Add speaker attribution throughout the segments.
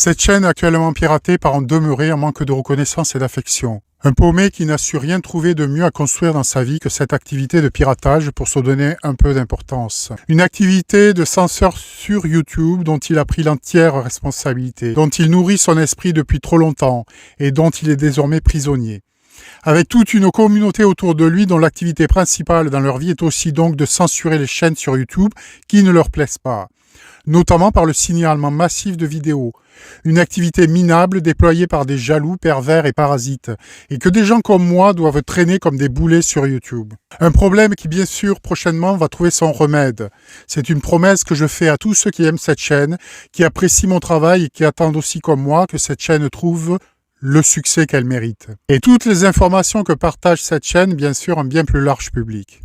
Speaker 1: Cette chaîne est actuellement piratée par un demeuré en manque de reconnaissance et d'affection. Un paumé qui n'a su rien trouver de mieux à construire dans sa vie que cette activité de piratage pour se donner un peu d'importance. Une activité de censeur sur YouTube dont il a pris l'entière responsabilité, dont il nourrit son esprit depuis trop longtemps et dont il est désormais prisonnier. Avec toute une communauté autour de lui dont l'activité principale dans leur vie est aussi donc de censurer les chaînes sur YouTube qui ne leur plaisent pas, notamment par le signalement massif de vidéos, une activité minable déployée par des jaloux, pervers et parasites, et que des gens comme moi doivent traîner comme des boulets sur YouTube. Un problème qui bien sûr prochainement va trouver son remède. C'est une promesse que je fais à tous ceux qui aiment cette chaîne, qui apprécient mon travail et qui attendent aussi comme moi que cette chaîne trouve le succès qu'elle mérite. Et toutes les informations que partage cette chaîne, bien sûr, un bien plus large public.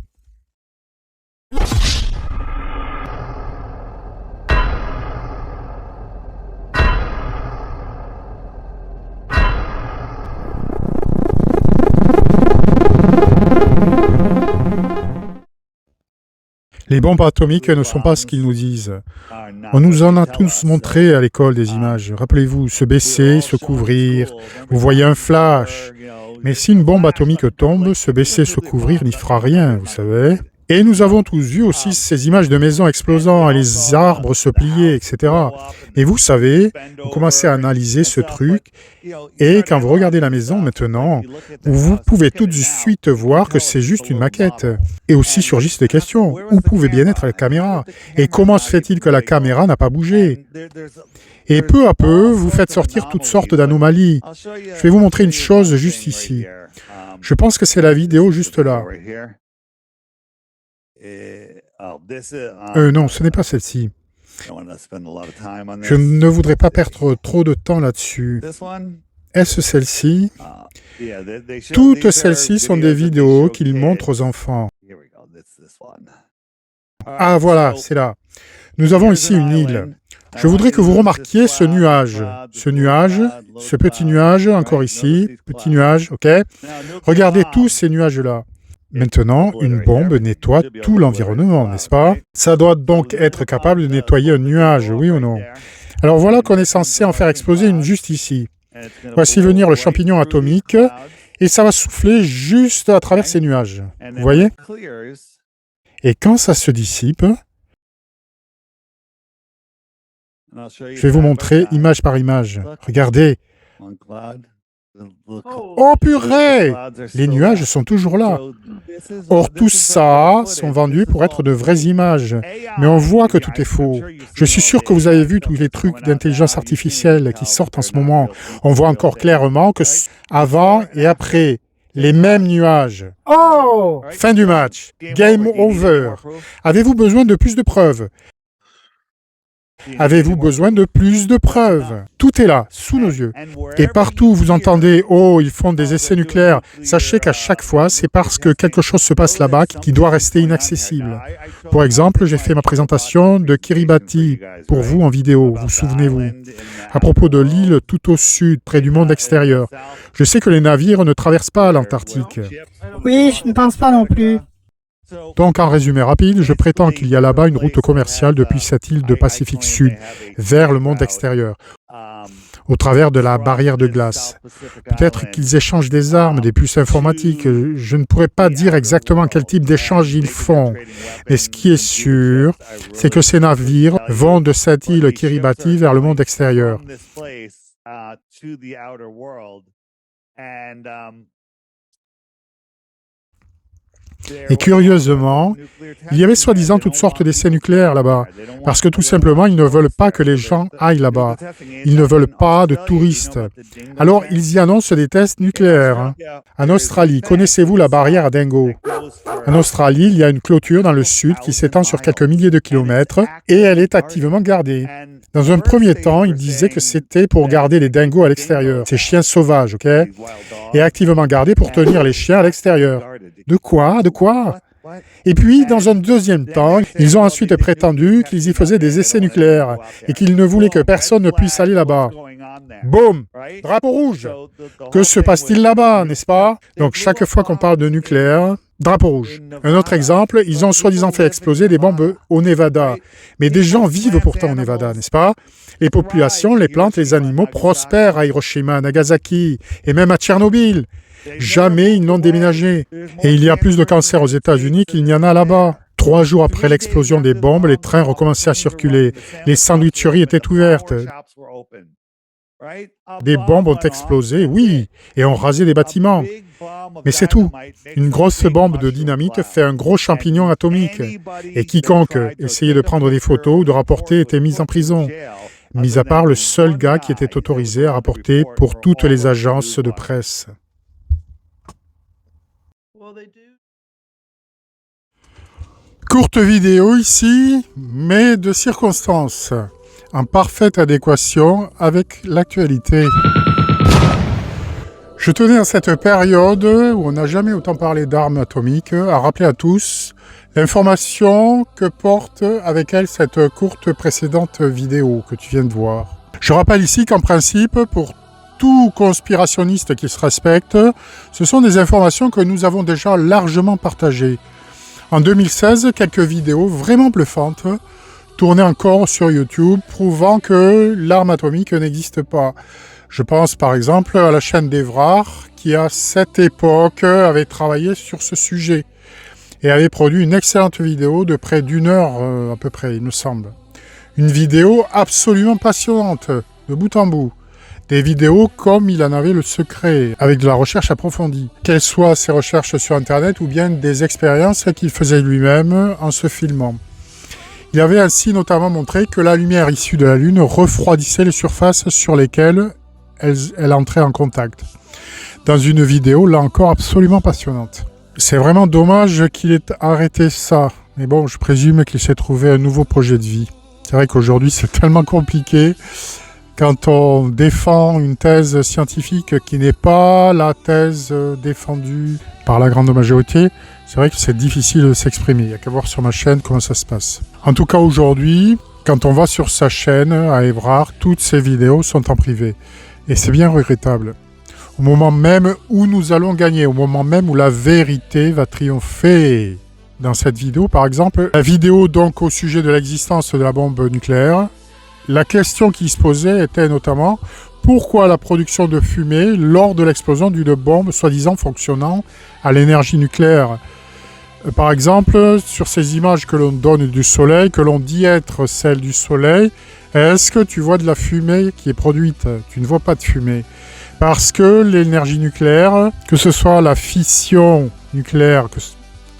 Speaker 1: Les bombes atomiques ne sont pas ce qu'ils nous disent. On nous en a tous montré à l'école des images. Rappelez-vous, se baisser, se couvrir. Vous voyez un flash. Mais si une bombe atomique tombe, se baisser, se couvrir n'y fera rien, vous savez. Et nous avons tous vu aussi ces images de maisons explosant, et les arbres se plier, etc. Et vous savez, vous commencez à analyser ce truc, et quand vous regardez la maison maintenant, vous pouvez tout de suite voir que c'est juste une maquette. Et aussi surgissent des questions. Où pouvait bien être la caméra? Et comment se fait-il que la caméra n'a pas bougé? Et peu à peu, vous faites sortir toutes sortes d'anomalies. Je vais vous montrer une chose juste ici. Je pense que c'est la vidéo juste là. Non, ce n'est pas celle-ci. Je ne voudrais pas perdre trop de temps là-dessus. Est-ce celle-ci? Toutes celles-ci sont des vidéos qu'ils montrent aux enfants. Ah voilà, c'est là. Nous avons ici une île. Je voudrais que vous remarquiez ce nuage. Ce petit nuage, encore ici, petit nuage, ok? Regardez tous ces nuages-là. Maintenant, une bombe nettoie tout l'environnement, n'est-ce pas? Ça doit donc être capable de nettoyer un nuage, oui ou non? Alors voilà qu'on est censé en faire exploser une juste ici. Voici venir le champignon atomique, et ça va souffler juste à travers ces nuages. Vous voyez? Et quand ça se dissipe, je vais vous montrer image par image. Regardez. Oh purée! Les nuages sont toujours là. Or, tout ça sont vendus pour être de vraies images. Mais on voit que tout est faux. Je suis sûr que vous avez vu tous les trucs d'intelligence artificielle qui sortent en ce moment. On voit encore clairement que avant et après, les mêmes nuages. Oh! Fin du match. Game over. Avez-vous besoin de plus de preuves? Avez-vous besoin de plus de preuves? Tout est là, sous nos yeux. Et partout où vous entendez « Oh, ils font des essais nucléaires », sachez qu'à chaque fois, c'est parce que quelque chose se passe là-bas qui doit rester inaccessible. Pour exemple, j'ai fait ma présentation de Kiribati pour vous en vidéo, vous souvenez-vous, à propos de l'île tout au sud, près du monde extérieur. Je sais que les navires ne traversent pas l'Antarctique.
Speaker 2: Oui, je ne pense pas non plus.
Speaker 1: Donc, en résumé rapide, je prétends qu'il y a là-bas une route commerciale depuis cette île de Pacifique Sud vers le monde extérieur, au travers de la barrière de glace. Peut-être qu'ils échangent des armes, des puces informatiques. Je ne pourrais pas dire exactement quel type d'échange ils font. Mais ce qui est sûr, c'est que ces navires vont de cette île Kiribati vers le monde extérieur. Et curieusement, il y avait soi-disant toutes sortes d'essais nucléaires là-bas, parce que tout simplement, ils ne veulent pas que les gens aillent là-bas. Ils ne veulent pas de touristes. Alors, ils y annoncent des tests nucléaires. En Australie, connaissez-vous la barrière à Dingo? En Australie, il y a une clôture dans le sud qui s'étend sur quelques milliers de kilomètres et elle est activement gardée. Dans un premier temps, ils disaient que c'était pour garder les dingos à l'extérieur, ces chiens sauvages, ok? Et activement gardés pour tenir les chiens à l'extérieur. De quoi? De quoi? Et puis, dans un deuxième temps, ils ont ensuite prétendu qu'ils y faisaient des essais nucléaires et qu'ils ne voulaient que personne ne puisse aller là-bas. Boum! Drapeau rouge! Que se passe-t-il là-bas, n'est-ce pas? Donc, chaque fois qu'on parle de nucléaire, drapeau rouge. Un autre exemple, ils ont soi-disant fait exploser des bombes au Nevada. Mais des gens vivent pourtant au Nevada, n'est-ce pas? Les populations, les plantes, les animaux prospèrent à Hiroshima, à Nagasaki et même à Tchernobyl. Jamais ils n'ont déménagé. Et il y a plus de cancers aux États-Unis qu'il n'y en a là-bas. 3 jours après l'explosion des bombes, les trains recommençaient à circuler. Les sandwicheries étaient ouvertes. Des bombes ont explosé, oui, et ont rasé des bâtiments. Mais c'est tout. Une grosse bombe de dynamite fait un gros champignon atomique. Et quiconque essayait de prendre des photos ou de rapporter était mis en prison. Mis à part le seul gars qui était autorisé à rapporter pour toutes les agences de presse. Courte vidéo ici, mais de circonstances, en parfaite adéquation avec l'actualité. Je tenais à cette période où on n'a jamais autant parlé d'armes atomiques à rappeler à tous l'information que porte avec elle cette courte précédente vidéo que tu viens de voir. Je rappelle ici qu'en principe, pour tout conspirationniste qui se respecte, ce sont des informations que nous avons déjà largement partagées. En 2016, quelques vidéos vraiment bluffantes tournaient encore sur YouTube, prouvant que l'arme atomique n'existe pas. Je pense par exemple à la chaîne d'Evrard, qui à cette époque avait travaillé sur ce sujet et avait produit une excellente vidéo de près d'1 heure à peu près, il me semble. Une vidéo absolument passionnante, de bout en bout. Des vidéos comme il en avait le secret, avec de la recherche approfondie. Qu'elles soient ses recherches sur Internet ou bien des expériences qu'il faisait lui-même en se filmant. Il avait ainsi notamment montré que la lumière issue de la Lune refroidissait les surfaces sur lesquelles elle entrait en contact. Dans une vidéo, là encore, absolument passionnante. C'est vraiment dommage qu'il ait arrêté ça. Mais bon, je présume qu'il s'est trouvé un nouveau projet de vie. C'est vrai qu'aujourd'hui, c'est tellement compliqué. Quand on défend une thèse scientifique qui n'est pas la thèse défendue par la grande majorité, c'est vrai que c'est difficile de s'exprimer. Il n'y a qu'à voir sur ma chaîne comment ça se passe. En tout cas, aujourd'hui, quand on va sur sa chaîne à Evrard, toutes ces vidéos sont en privé. Et c'est bien regrettable. Au moment même où nous allons gagner, au moment même où la vérité va triompher. Dans cette vidéo, par exemple, la vidéo donc au sujet de l'existence de la bombe nucléaire, la question qui se posait était notamment pourquoi la production de fumée lors de l'explosion d'une bombe soi-disant fonctionnant à l'énergie nucléaire. Par exemple, sur ces images que l'on donne du soleil, que l'on dit être celles du soleil, est-ce que tu vois de la fumée qui est produite? Tu ne vois pas de fumée. Parce que l'énergie nucléaire, que ce soit la fission nucléaire,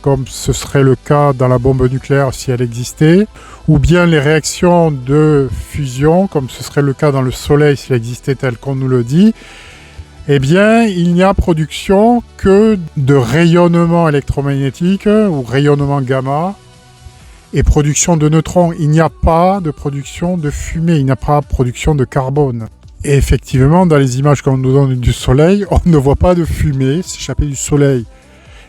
Speaker 1: comme ce serait le cas dans la bombe nucléaire si elle existait, ou bien les réactions de fusion, comme ce serait le cas dans le Soleil s'il existait tel qu'on nous le dit, eh bien, il n'y a production que de rayonnement électromagnétique ou rayonnement gamma et production de neutrons. Il n'y a pas de production de fumée, il n'y a pas de production de carbone. Et effectivement, dans les images qu'on nous donne du Soleil, on ne voit pas de fumée s'échapper du Soleil.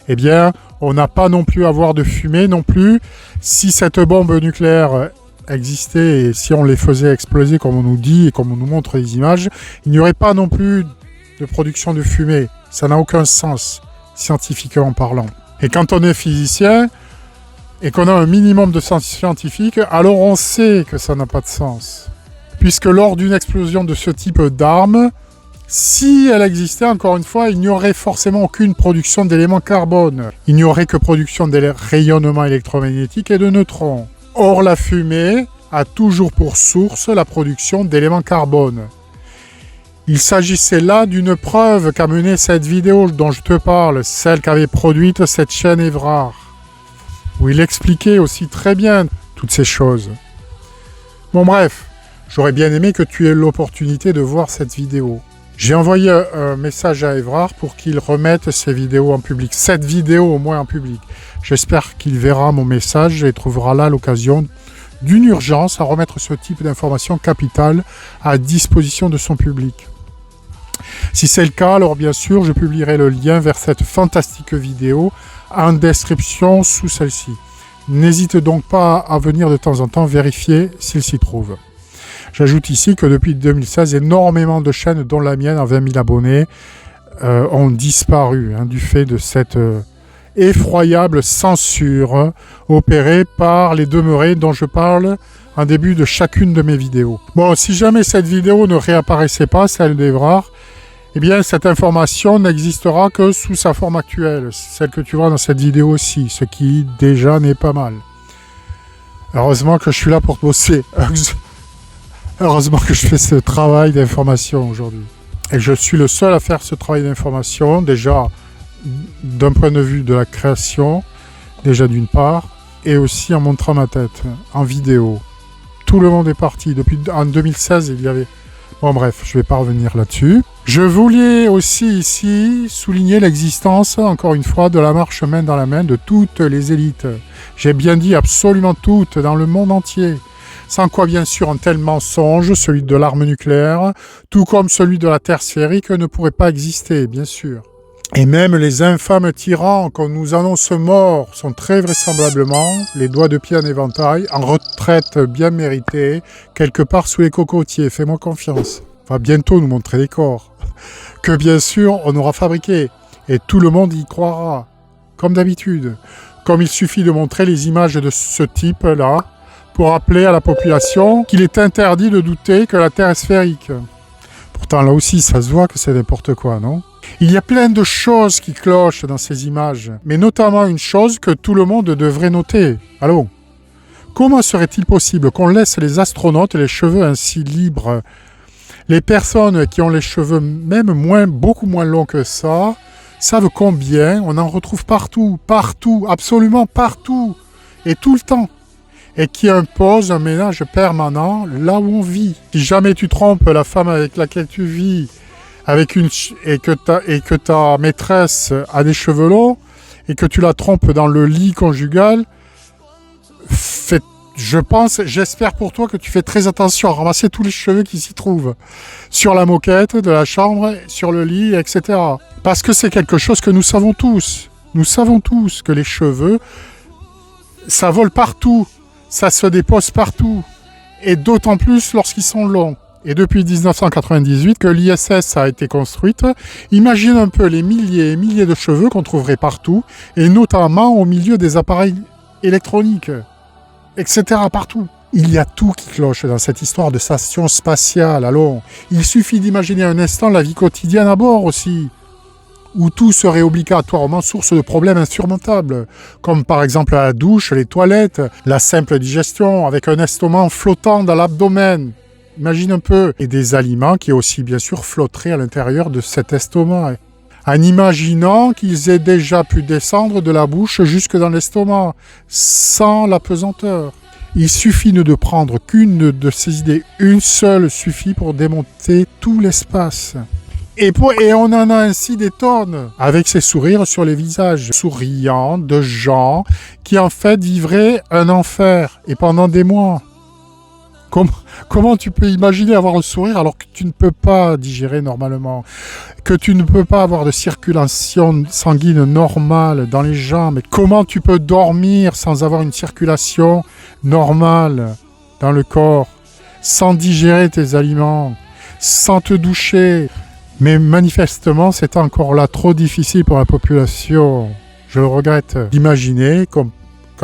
Speaker 1: Eh bien, on n'a pas non plus à voir de fumée non plus. Si cette bombe nucléaire existait et si on les faisait exploser comme on nous dit et comme on nous montre les images, il n'y aurait pas non plus de production de fumée. Ça n'a aucun sens, scientifiquement parlant. Et quand on est physicien et qu'on a un minimum de sens scientifique, alors on sait que ça n'a pas de sens. Puisque lors d'une explosion de ce type d'arme, si elle existait, encore une fois, il n'y aurait forcément aucune production d'éléments carbone. Il n'y aurait que production de rayonnement électromagnétique et de neutrons. Or, la fumée a toujours pour source la production d'éléments carbone. Il s'agissait là d'une preuve qu'a menée cette vidéo dont je te parle, celle qu'avait produite cette chaîne Evrard, où il expliquait aussi très bien toutes ces choses. Bon bref, j'aurais bien aimé que tu aies l'opportunité de voir cette vidéo. J'ai envoyé un message à Evrard pour qu'il remette ces vidéos en public. Cette vidéo au moins en public. J'espère qu'il verra mon message et trouvera là l'occasion d'une urgence à remettre ce type d'informations capitales à disposition de son public. Si c'est le cas, alors bien sûr, je publierai le lien vers cette fantastique vidéo en description sous celle-ci. N'hésite donc pas à venir de temps en temps vérifier s'il s'y trouve. J'ajoute ici que depuis 2016, énormément de chaînes, dont la mienne, à 20 000 abonnés, ont disparu du fait de cette effroyable censure opérée par les demeurés dont je parle en début de chacune de mes vidéos. Bon, si jamais cette vidéo ne réapparaissait pas, celle d'Evrard, eh bien cette information n'existera que sous sa forme actuelle, celle que tu vois dans cette vidéo aussi, ce qui déjà n'est pas mal. Heureusement que je suis là pour te bosser. Heureusement que je fais ce travail d'information aujourd'hui. Et je suis le seul à faire ce travail d'information, déjà d'un point de vue de la création, déjà d'une part, et aussi en montrant ma tête, en vidéo. Tout le monde est parti. En 2016, il y avait... Bon bref, je ne vais pas revenir là-dessus. Je voulais aussi ici souligner l'existence, encore une fois, de la marche main dans la main de toutes les élites. J'ai bien dit absolument toutes, dans le monde entier. Sans quoi, bien sûr, un tel mensonge, celui de l'arme nucléaire, tout comme celui de la Terre sphérique, ne pourrait pas exister, bien sûr. Et même les infâmes tyrans qu'on nous annonce morts sont très vraisemblablement, les doigts de pied en éventail, en retraite bien méritée, quelque part sous les cocotiers. Fais-moi confiance. Va bientôt nous montrer des corps. Que bien sûr, on aura fabriqué. Et tout le monde y croira. Comme d'habitude. Comme il suffit de montrer les images de ce type-là, pour rappeler à la population qu'il est interdit de douter que la Terre est sphérique. Pourtant, là aussi, ça se voit que c'est n'importe quoi, non ? Il y a plein de choses qui clochent dans ces images, mais notamment une chose que tout le monde devrait noter. Allô ? Comment serait-il possible qu'on laisse les astronautes les cheveux ainsi libres ? Les personnes qui ont les cheveux même beaucoup moins longs que ça, savent combien on en retrouve partout, absolument partout, et tout le temps. Et qui impose un ménage permanent là où on vit. Si jamais tu trompes la femme avec laquelle tu vis, et que ta maîtresse a des cheveux longs, et que tu la trompes dans le lit conjugal, j'espère pour toi que tu fais très attention à ramasser tous les cheveux qui s'y trouvent. Sur la moquette de la chambre, sur le lit, etc. Parce que c'est quelque chose que nous savons tous. Nous savons tous que les cheveux, ça vole partout. Ça se dépose partout, et d'autant plus lorsqu'ils sont longs. Et depuis 1998 que l'ISS a été construite, imagine un peu les milliers et milliers de cheveux qu'on trouverait partout, et notamment au milieu des appareils électroniques, etc. partout. Il y a tout qui cloche dans cette histoire de station spatiale, allons. Il suffit d'imaginer un instant la vie quotidienne à bord aussi, où tout serait obligatoirement source de problèmes insurmontables, comme par exemple la douche, les toilettes, la simple digestion, avec un estomac flottant dans l'abdomen. Imagine un peu. Et des aliments qui aussi bien sûr flotteraient à l'intérieur de cet estomac. En imaginant qu'ils aient déjà pu descendre de la bouche jusque dans l'estomac, sans la pesanteur. Il suffit de prendre qu'une de ces idées, une seule suffit pour démonter tout l'espace. Et on en a ainsi des tonnes, avec ces sourires sur les visages, souriants, de gens qui en fait vivraient un enfer, et pendant des mois. Comment tu peux imaginer avoir un sourire alors que tu ne peux pas digérer normalement, que tu ne peux pas avoir de circulation sanguine normale dans les jambes, et comment tu peux dormir sans avoir une circulation normale dans le corps, sans digérer tes aliments, sans te doucher. Mais manifestement, c'est encore là trop difficile pour la population. Je le regrette d'imaginer qu'en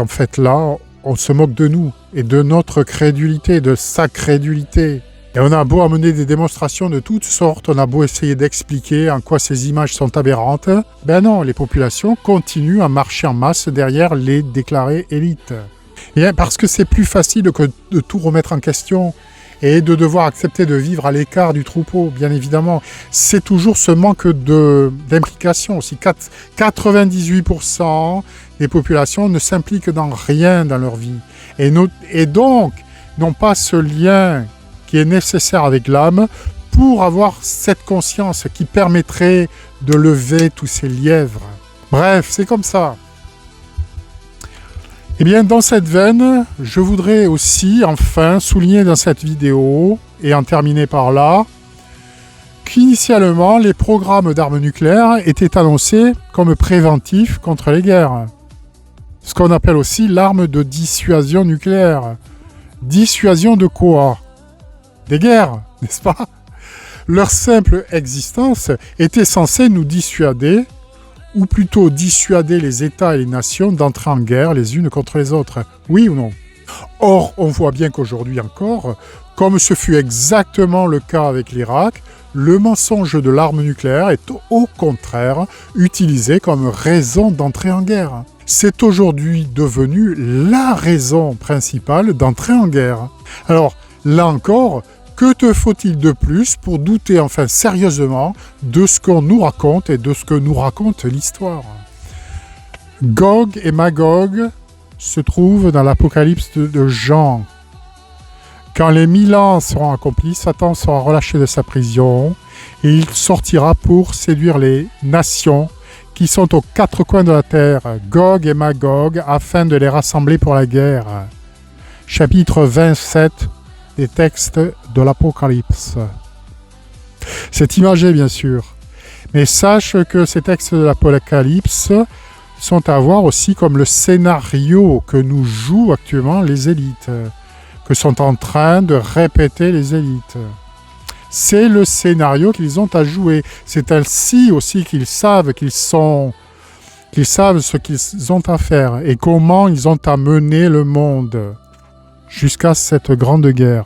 Speaker 1: fait là, on se moque de nous et de notre crédulité, de sa crédulité. Et on a beau amener des démonstrations de toutes sortes, on a beau essayer d'expliquer en quoi ces images sont aberrantes, ben non, les populations continuent à marcher en masse derrière les déclarées élites. Et parce que c'est plus facile que de tout remettre en question. Et de devoir accepter de vivre à l'écart du troupeau, bien évidemment. C'est toujours ce manque d'implication aussi. 98% des populations ne s'impliquent dans rien dans leur vie. Et donc, n'ont pas ce lien qui est nécessaire avec l'âme pour avoir cette conscience qui permettrait de lever tous ces lièvres. Bref, c'est comme ça. Eh bien, dans cette veine, je voudrais aussi, enfin, souligner dans cette vidéo, et en terminer par là, qu'initialement, les programmes d'armes nucléaires étaient annoncés comme préventifs contre les guerres. Ce qu'on appelle aussi l'arme de dissuasion nucléaire. Dissuasion de quoi ? Des guerres, n'est-ce pas ? Leur simple existence était censée nous dissuader, ou plutôt dissuader les États et les nations d'entrer en guerre les unes contre les autres. Oui ou non ? Or, on voit bien qu'aujourd'hui encore, comme ce fut exactement le cas avec l'Irak, le mensonge de l'arme nucléaire est au contraire utilisé comme raison d'entrer en guerre. C'est aujourd'hui devenu la raison principale d'entrer en guerre. Alors, là encore, que te faut-il de plus pour douter enfin sérieusement de ce qu'on nous raconte et de ce que nous raconte l'histoire? Gog et Magog se trouvent dans l'Apocalypse de Jean. Quand les 1000 ans seront accomplis, Satan sera relâché de sa prison et il sortira pour séduire les nations qui sont aux quatre coins de la terre, Gog et Magog, afin de les rassembler pour la guerre. Chapitre 27 des textes de l'Apocalypse. C'est imagé, bien sûr, mais sache que ces textes de l'Apocalypse sont à voir aussi comme le scénario que nous jouent actuellement les élites, que sont en train de répéter les élites. C'est le scénario qu'ils ont à jouer. C'est ainsi aussi qu'ils savent ce qu'ils ont à faire et comment ils ont à mener le monde jusqu'à cette grande guerre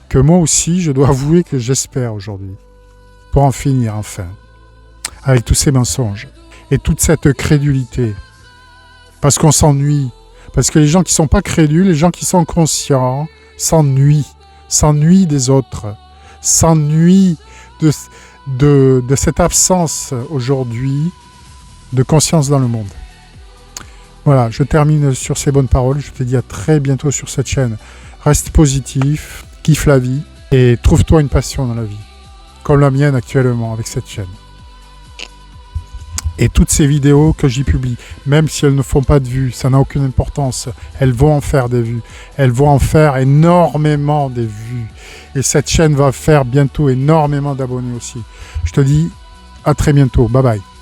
Speaker 1: que moi aussi, je dois avouer que j'espère aujourd'hui, pour en finir enfin, avec tous ces mensonges et toute cette crédulité. Parce qu'on s'ennuie. Parce que les gens qui ne sont pas crédules, les gens qui sont conscients, s'ennuient des autres, s'ennuient de cette absence aujourd'hui de conscience dans le monde. Voilà, je termine sur ces bonnes paroles. Je te dis à très bientôt sur cette chaîne. Reste positif, kiffe la vie et trouve-toi une passion dans la vie, comme la mienne actuellement avec cette chaîne. Et toutes ces vidéos que j'y publie, même si elles ne font pas de vues, ça n'a aucune importance. Elles vont en faire des vues. Elles vont en faire énormément des vues. Et cette chaîne va faire bientôt énormément d'abonnés aussi. Je te dis à très bientôt. Bye bye.